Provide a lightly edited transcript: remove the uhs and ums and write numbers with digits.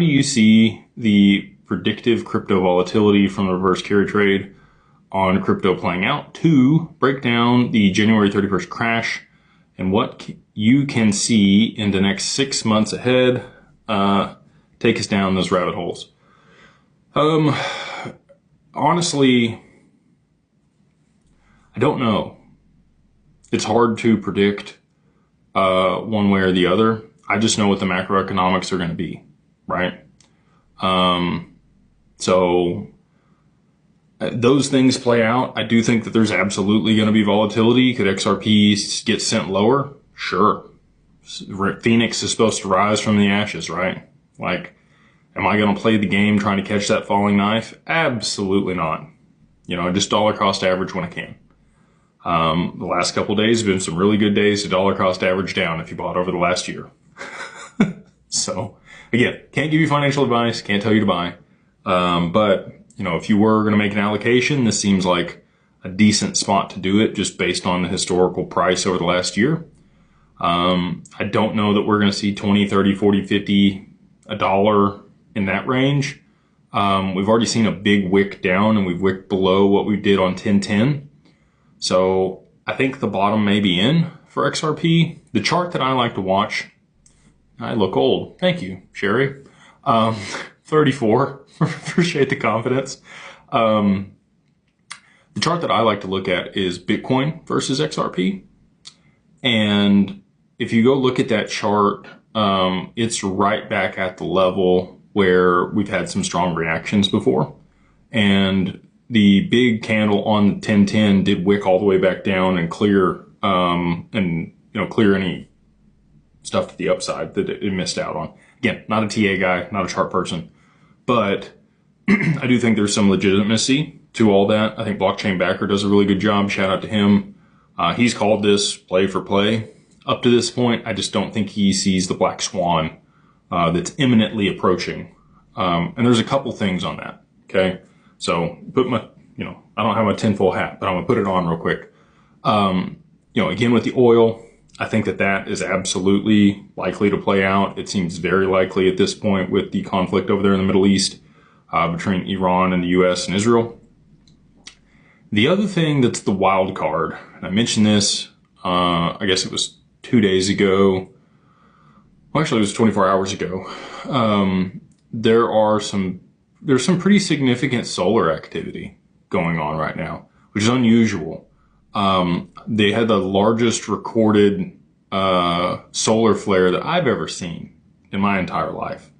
Do you see the predictive crypto volatility from the reverse carry trade on crypto playing out? To break down the January 31st crash and what you can see in the next 6 months ahead. Take us down those rabbit holes. Honestly, I don't know. It's hard to predict one way or the other. I just know what the macroeconomics are going to be, right? So those things play out. I do think that there's absolutely going to be volatility. Could XRP get sent lower? Sure. Phoenix is supposed to rise from the ashes, right? Like, am I going to play the game trying to catch that falling knife? Absolutely not. Just dollar cost average when I can. The last couple of days have been some really good days to dollar cost average down if you bought over the last year. So again, can't give you financial advice, can't tell you to buy. But if you were going to make an allocation, this seems like a decent spot to do it just based on the historical price over the last year. I don't know that we're going to see 20, 30, 40, 50, $1 in that range. We've already seen a big wick down and we've wicked below what we did on 1010. So I think the bottom may be in for XRP. The chart that I like to watch, I look old. Thank you, Sherry. 34. Appreciate the confidence. The chart that I like to look at is Bitcoin versus XRP. And if you go look at that chart, it's right back at the level where we've had some strong reactions before. And the big candle on the 1010 did wick all the way back down and clear, clear any stuff to the upside that it missed out on. Again, not a TA guy, not a chart person, but I do think there's some legitimacy to all that. I think Blockchain Backer does a really good job. Shout out to him. He's called this play for play. Up to this point, I just don't think he sees the black swan that's imminently approaching. And there's a couple things on that. Okay. So put my, I don't have my tinfoil hat, but I'm gonna put it on real quick. Again, with the oil, I think that is absolutely likely to play out. It seems very likely at this point with the conflict over there in the Middle East between Iran and the US and Israel. The other thing that's the wild card, and I mentioned this, I guess it was 2 days ago. Well, actually, it was 24 hours ago. There's some pretty significant solar activity going on right now, which is unusual. They had the largest recorded solar flare that I've ever seen in my entire life.